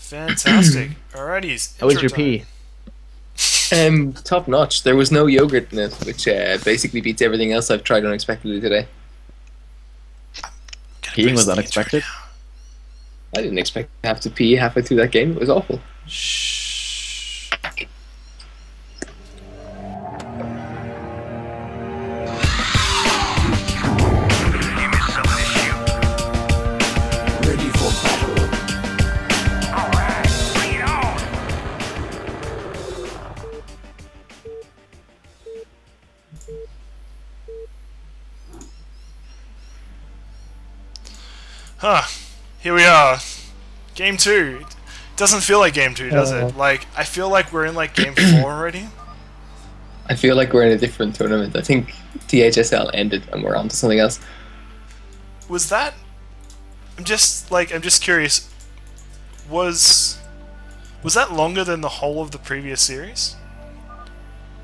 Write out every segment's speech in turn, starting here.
Fantastic. Alrighty, How was intro your time. pee? Top notch. There was no yogurt in it, which basically beats everything else I've tried unexpectedly today. Gonna Peeing press was the unexpected. intro I didn't expect to have to pee halfway through that game. It was awful. now. Shh. Ready for battle. Alright, bring it on! Huh. Here we are. Game 2. It doesn't feel like game 2, does it? Like, I feel like we're in like game 4 already. I feel like we're in a different tournament. I think THSL ended and we're on to something else. Was that... I'm just curious. Was that longer than the whole of the previous series?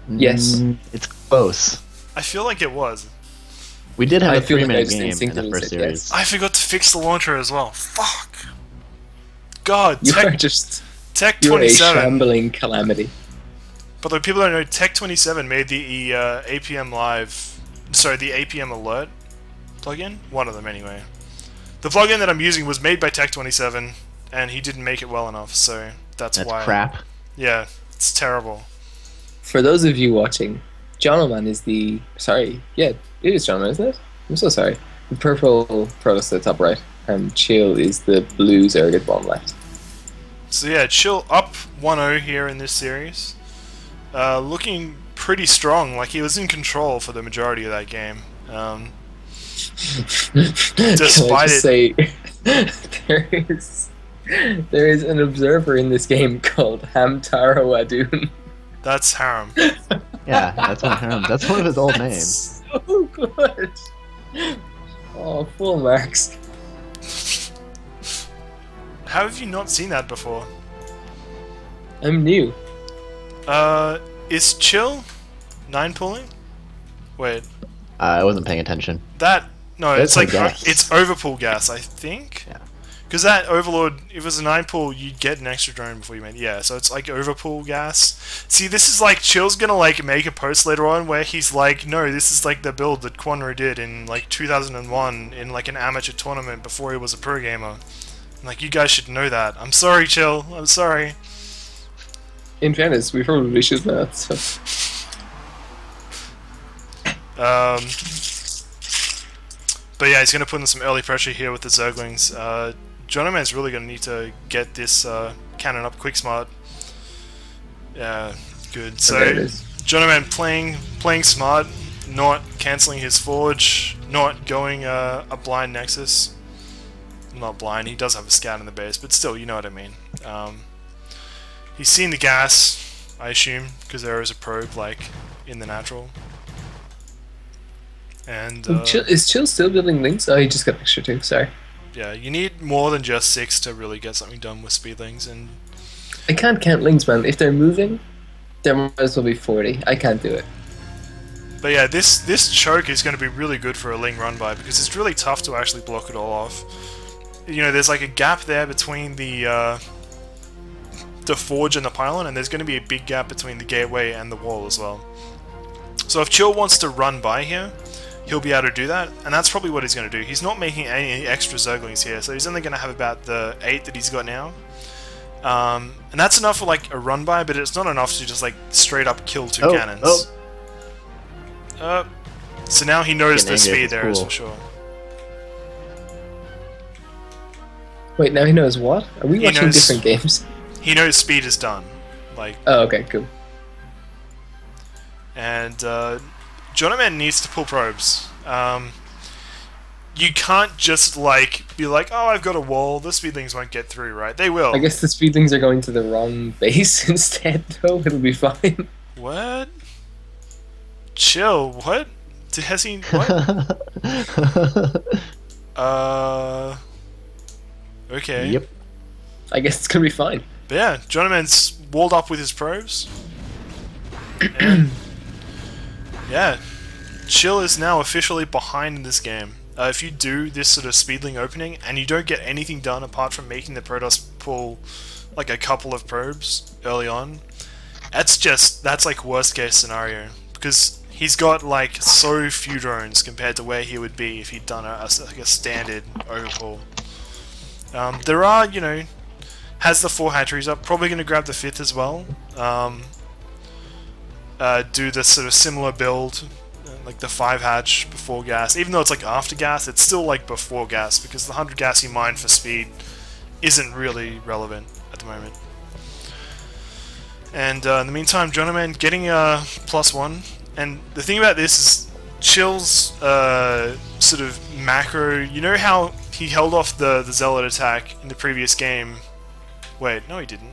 Yes. It's close. I feel like it was. We did have I a feel like I 3-minute just game in the instinctively first said series. I forgot to fix the launcher as well. Fuck. God, You are Tech just... Tech You're a 27. shambling calamity. But the people don't know, Tech 27 made the APM Live, sorry, the APM Alert plugin. One of them, anyway. The plugin that I'm using was made by Tech 27, and he didn't make it well enough, so that's That's why. crap. Yeah, it's terrible. For those of you watching, Jonoman is the... Sorry, yeah, it is Jonoman, isn't it? I'm so sorry. The purple Protoss at the top right, and Chill is the blue Zergid bottom left. So yeah, Chill up 1-0 here in this series. Looking pretty strong, like he was in control for the majority of that game. Despite Can I just say, there is an observer in this game called Hamtaro Adun. That's Harem. Yeah, that's one of his old names. So good. Oh, full marks. How have you not seen that before? I'm new. Is Chill 9 pulling? Wait, I wasn't paying attention. that... No, That's it's like... gas. It's overpull gas, I think? Yeah. Because that Overlord, if it was a 9 pull, you'd get an extra drone before you made... Yeah, so it's like overpull gas. See, this is like... Chill's gonna like make a post later on where he's like, no, this is like the build that Quanro did in like 2001 in like an amateur tournament before he was a pro gamer. Like, you guys should know that. I'm sorry, Chill. I'm sorry. In fairness, we probably should know that. So. But yeah, he's going to put in some early pressure here with the Zerglings. Jonoman's really going to need to get this cannon up quick smart. Yeah, good. So There it is. Jonoman playing smart, not cancelling his forge, not going a blind nexus. Not blind, he does have a scout in the base, but still, you know what I mean. He's seen the gas, I assume, because there is a probe, like, in the natural. And, Is Chill still building links? Oh, he just got extra two, sorry. yeah, you need more than just 6 to really get something done with speedlings, and... I can't count links, man. If they're moving, there might as well be 40. I can't do it. But yeah, this choke is going to be really good for a Ling run by, because it's really tough to actually block it all off. You know, there's like a gap there between the forge and the pylon, and there's going to be a big gap between the gateway and the wall as well. So if Chill wants to run by here, he'll be able to do that, and that's probably what he's going to do. He's not making any extra Zerglings here, so he's only going to have about the 8 that he's got now. And that's enough for like a run by, but it's not enough to just like straight up kill 2 cannons. So now he knows the speed there is for sure. Wait, now he knows what? Are we He watching knows- different games? He knows speed is done. Like, Oh, okay, cool. and Jonoman needs to pull probes. You can't just like be like, oh, I've got a wall. The speedlings won't get through, right? They will. I guess the speedlings are going to the wrong base instead, though. It'll be fine. What? Chill. What? Has he? What? Okay. Yep. I guess it's gonna be fine. But yeah, Jonoman's walled up with his probes. And yeah, Chill is now officially behind in this game. If you do this sort of speedling opening and you don't get anything done apart from making the Protoss pull like a couple of probes early on, that's like worst case scenario, because he's got like so few drones compared to where he would be if he'd done like a standard overhaul. There are, you know, has the 4 hatcheries up, probably going to grab the 5th as well. Do the sort of similar build, like the 5 hatch before gas. Even though it's like after gas, it's still like before gas, because the 100 gas you mine for speed isn't really relevant at the moment. And in the meantime, Jonoman getting a +1. And the thing about this is Chill's sort of macro. You know how he held off the Zealot attack in the previous game? Wait, no, he didn't.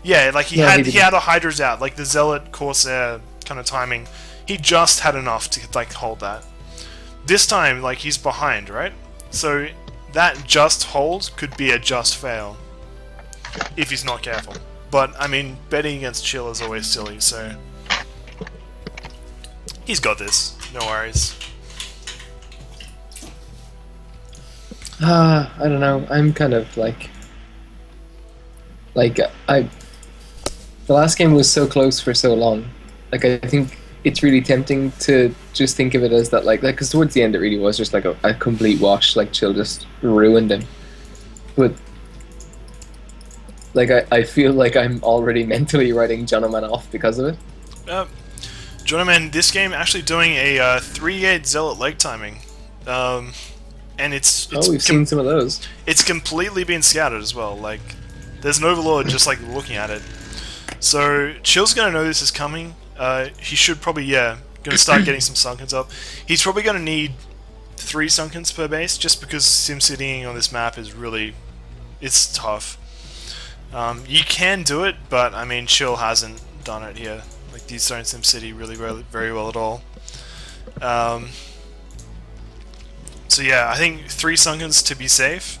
Yeah, like he had the Hydras out, like the Zealot Corsair kind of timing. He just had enough to like hold that. This time, like he's behind, right? So that just hold could be a just fail if he's not careful. But I mean, betting against Chill is always silly, so he's got this. No worries. I don't know. I'm kind of like the last game was so close for so long. Like I think it's really tempting to just think of it as that, like because towards the end it really was just like a complete wash. Like Chill just ruined him. But like I feel like I'm already mentally writing Jonoman off because of it. Jonoman this game actually doing a 3-8 Zealot leg timing. And it's we've seen some of those. It's completely been scouted as well. Like, there's an Overlord just like looking at it. So Chill's gonna know this is coming. He should probably gonna start getting some Sunkens up. He's probably gonna need 3 Sunkens per base just because SimCitying on this map is really it's tough. You can do it, but I mean Chill hasn't done it here. Like these don't SimCity really very well at all. So yeah, I think 3 Sunkens to be safe.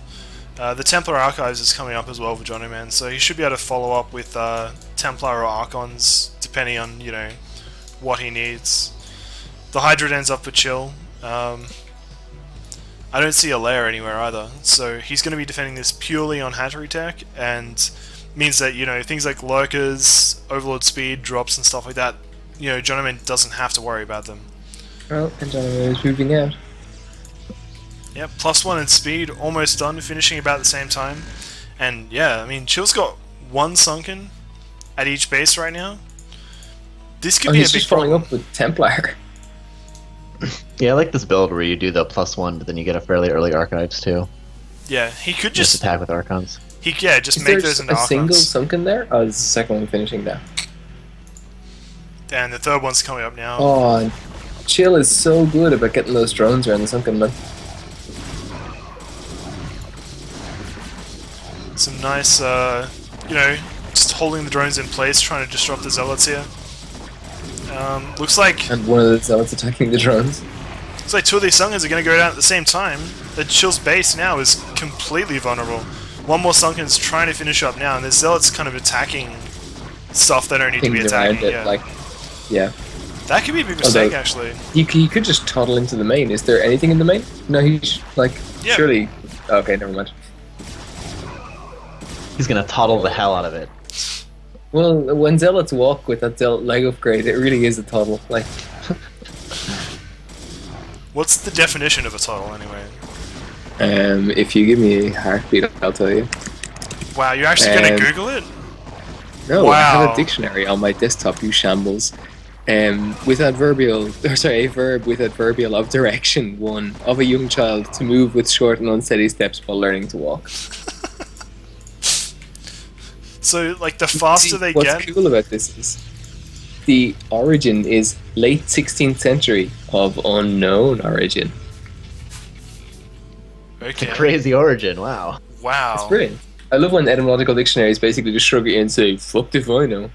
The Templar Archives is coming up as well for Jonoman, so he should be able to follow up with Templar or Archons, depending on, you know, what he needs. The Hydra ends up for Chill. I don't see a layer anywhere either, so he's going to be defending this purely on Hatchery Tech, and means that, you know, things like Lurkers, Overlord Speed, drops and stuff like that, you know, Jonoman doesn't have to worry about them. Well, and Jonoman is moving out. Yep, +1 in speed, almost done, finishing about the same time. And yeah, I mean, Chill's got 1 Sunken at each base right now. This could be a big he's just following problem. up with Templar. Yeah, I like this build where you do the +1, but then you get a fairly early Archives too. Yeah, he could Just just attack with Archons. just Is make there those into a single Archons. Sunken there? Oh, this is the second one finishing now. And the third one's coming up now. Oh, and Chill is so good about getting those drones around the Sunken man. Some nice, you know, just holding the drones in place, trying to disrupt the Zealots here. Looks like And one of the Zealots attacking the drones. 2 of these Sunkens are going to go down at the same time. The Chill's base now is completely vulnerable. 1 more Sunken's trying to finish up now, and the Zealots kind of attacking stuff they don't need to be Things around attacking. it, Yeah. like, yeah. That could be a big mistake, actually. He could just toddle into the main. Is there anything in the main? No, he's like, Yeah. surely... Okay, never mind. He's gonna toddle the hell out of it. Well, when Zealots walk with that Zealot leg upgrade, it really is a toddle. Like, What's the definition of a total, anyway? if you give me a heartbeat, I'll tell you. Wow, you're actually going to Google it? No, I have Wow. a dictionary on my desktop, you shambles. With adverbial, or sorry, a verb with adverbial of direction, 1, of a young child to move with short and unsteady steps while learning to walk. So, like, the faster See, they what's get... cool about this is the origin is late 16th century of unknown origin. It's a Okay. crazy origin, wow. Wow. It's brilliant. I love when etymological dictionaries basically just shrug it in and say, fuck if I know.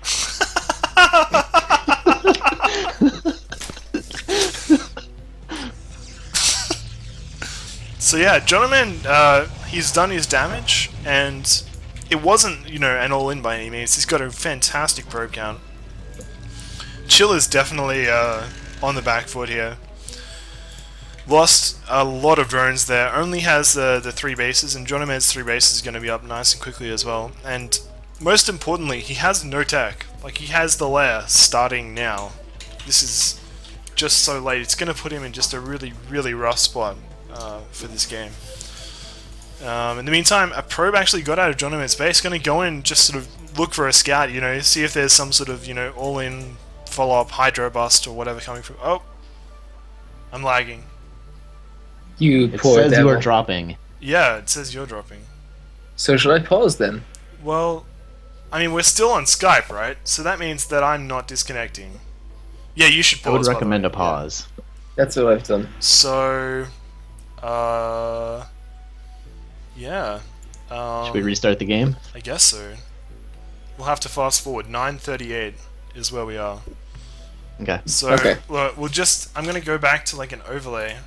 So yeah, Jonoman, he's done his damage, and it wasn't, you know, an all-in by any means. He's got a fantastic probe count. Chill is definitely on the back foot here. Lost a lot of drones there. Only has the 3 bases, and Jonoman's 3 bases is going to be up nice and quickly as well. And most importantly, he has no tech. Like, he has the lair starting now. This is just so late. It's going to put him in just a really, really rough spot for this game. In the meantime, a probe actually got out of Jonoman's base. Going to go in and just sort of look for a scout, you know, see if there's some sort of, you know, all-in follow-up Hydro bust or whatever coming from... Oh! I'm lagging. You It poor says you devil. are dropping. Yeah, it says you're dropping. So should I pause then? Well, I mean, we're still on Skype, right? So that means that I'm not disconnecting. Yeah, you should I pause. would by the recommend way. a pause. That's what I've done. Yeah. So, yeah. Should we restart the game? I guess so. We'll have to fast forward. 9:38 is where we are. Okay. So, Okay. we'll just... I'm gonna go back to, like, an overlay.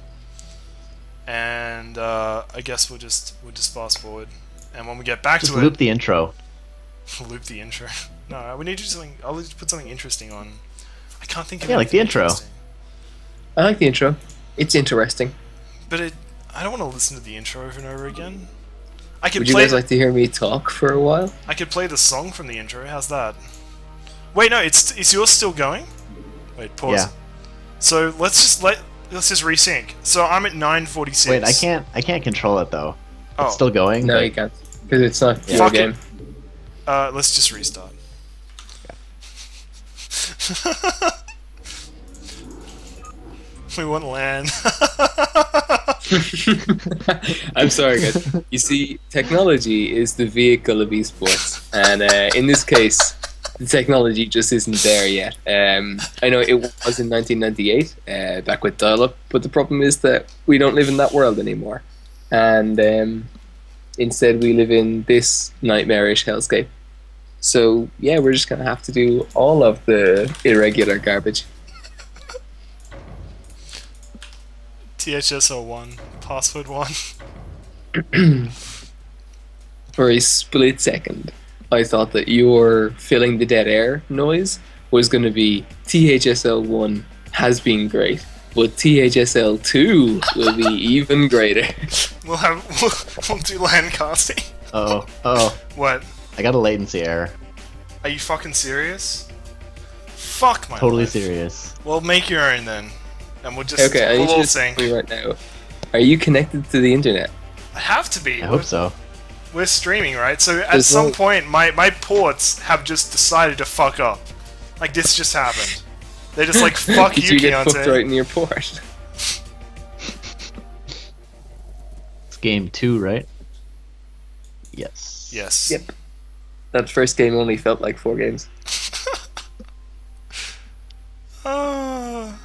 And, I guess we'll just fast forward. And when we get back Just to loop it... the intro. Loop the intro. No, we need to do something... I'll just put something interesting on. I can't think of Yeah, like the anything intro. interesting. I like the intro. It's interesting. But I don't want to listen to the intro over and over again. I could Would you play. guys like to hear me talk for a while? I could play the song from the intro. How's that? Wait, no. Is yours still going? Wait, pause. Yeah. So let's just resync. So I'm at 9:46. Wait, I can't control it though. Oh, It's still going. No, but- you can't. Because it's not your Fuck it. game. let's just restart. We want land. I'm sorry, guys. You see, technology is the vehicle of esports, and in this case, the technology just isn't there yet. I know it was in 1998, back with dial-up, but the problem is that we don't live in that world anymore, and instead we live in this nightmarish hellscape. So yeah, we're just gonna have to do all of the irregular garbage. THSL1, password 1. For a split second, I thought that your filling the dead air noise was going to be THSL1 has been great, but THSL2 will be even greater. We'll do land casting. Oh, oh, What? I got a latency error. Are you fucking serious? Fuck my Totally life. serious. Well, make your own then, and we'll just Okay, I need we'll all you to sync. tell me right now. Are you connected to the internet? I have to be. I hope so. We're streaming, right? So at There's some no- point, my ports have just decided to fuck up. Like this just happened. They're just like, fuck Did you, you get fucked Keontae. right in your port? It's game 2, right? Yes. Yes. Yep. That first game only felt like 4 games. Ah.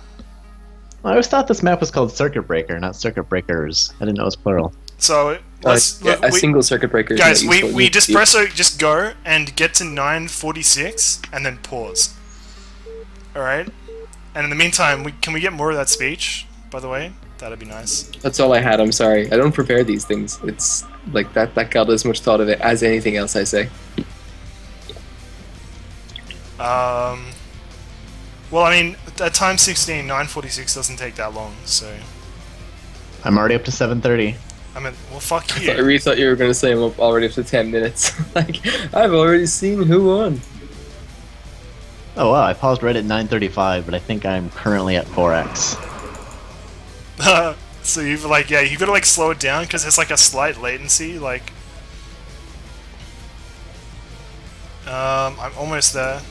Well, I always thought this map was called Circuit Breaker, not Circuit Breakers. I didn't know it was plural. So let's Yeah, a single circuit breaker. is guys, not useful. we You- just you- just go and get to 9:46 and then pause. All right. And in the meantime, can we get more of that speech? By the way, that'd be nice. That's all I had. I'm sorry. I don't prepare these things. It's like that got as much thought of it as anything else I say. Well, I mean, at time 16, 9:46 doesn't take that long, so I'm already up to 7:30. I mean, well, fuck I you. really thought you were going to say I'm up already up to 10 minutes. Like, I've already seen who won. Oh wow, I paused right at 9:35, but I think I'm currently at 4x. So you've like, yeah, you gotta like slow it down because there's like a slight latency. Like, I'm almost there.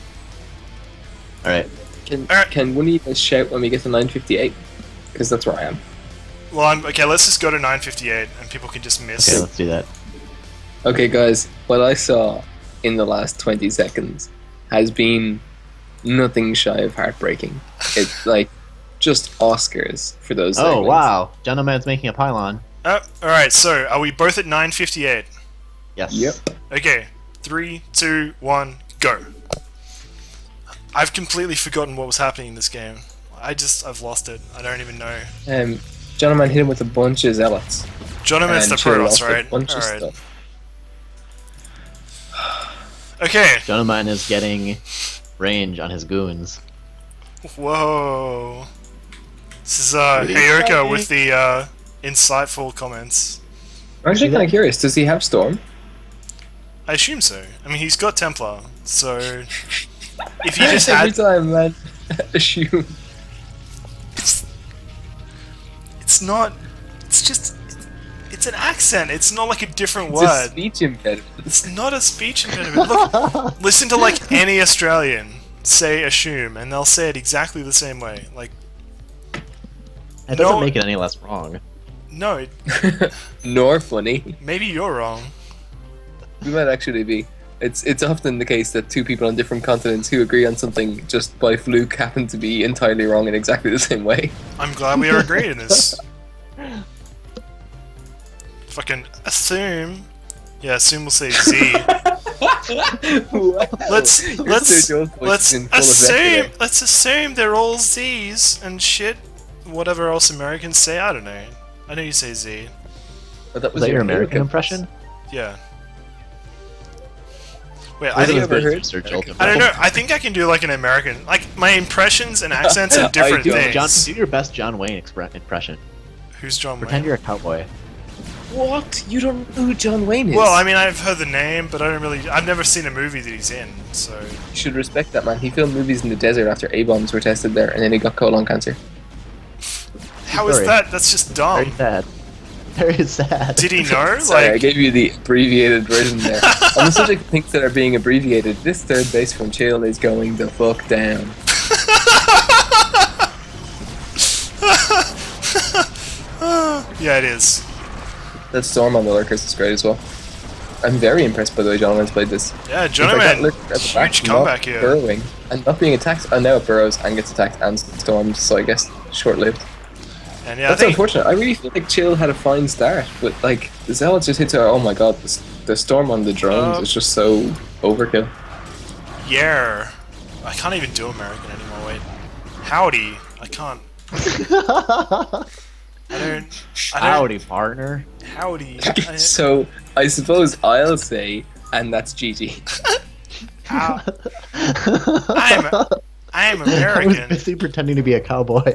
All right. Alright. Can one of you guys shout when we get to 9:58? Because that's where I am. Well, okay. Let's just go to 9:58 and people can just miss. Okay, let's do that. Okay, guys, what I saw in the last 20 seconds has been nothing shy of heartbreaking. It's like just Oscars for those. Oh segments. wow, Jonoman's making a pylon. All right. So are we both at 9:58? Yes. Yep. Okay. 3, 2, 1, go. I've completely forgotten what was happening in this game. I've lost it. I don't even know. Jonoman hit him with a bunch of zealots. Jonoman's the and Chill Protoss, lost a right? bunch of Alright. stuff. Okay. Jonoman is getting range on his goons. Whoa. This is Hayoko with the insightful comments. I'm actually kind of curious. Does he have Storm? I assume so. I mean, he's got Templar, so if he just Every had, time, man. Assume. it's not. It's just. It's an accent. It's not like a different It's a word. speech impediment. It's not a speech impediment. Look, listen to like any Australian say assume, and they'll say it exactly the same way. Like, It doesn't No. make it any less wrong. no, Nor funny. maybe you're wrong. We might actually be. It's often the case that two people on different continents who agree on something just by fluke happen to be entirely wrong in exactly the same way. I'm glad we are agreed in this. Fucking assume. Yeah, assume will say Z. Let's assume they're all Z's and shit. Whatever else Americans say, I don't know. I know you say Z. But that Was that your American impression? Yeah. Wait, Have you I ever heard? I don't know. I think I can do like an American. Like my impressions and accents are different don't. things. John, do your best John Wayne impression. Who's John Pretend Wayne? you're a cowboy. What? You don't know who John Wayne is? Well, I mean, I've heard the name, but I don't really. I've never seen a movie that he's in, so. You should respect that man. He filmed movies in the desert after A-bombs were tested there, and then he got colon cancer. How is Sorry. that? That's just dumb. Very sad. Very sad. Did he know? Sorry, I Like, gave you the abbreviated version there. On the subject of things that are being abbreviated, this third base from Chill is going the fuck down. yeah, it is. That Storm on the Lurkers is great as well. I'm very impressed by the way Jonoman's played this. Yeah, If I got Jonoman, Lurker at the back, huge not comeback here. burrowing, and not being attacked. And now it burrows and gets attacked and stormed, so I guess short-lived. And yeah, That's I think unfortunate. I really feel like Chill had a fine start, but like the Zealots just hit her. Oh my god, the Storm on the drones is just so overkill. yeah. I can't even do American anymore. Wait, howdy. I can't. I don't. Howdy, partner. Howdy. So I suppose I'll say, and that's GG. How? I am I was American. busy pretending to be a cowboy.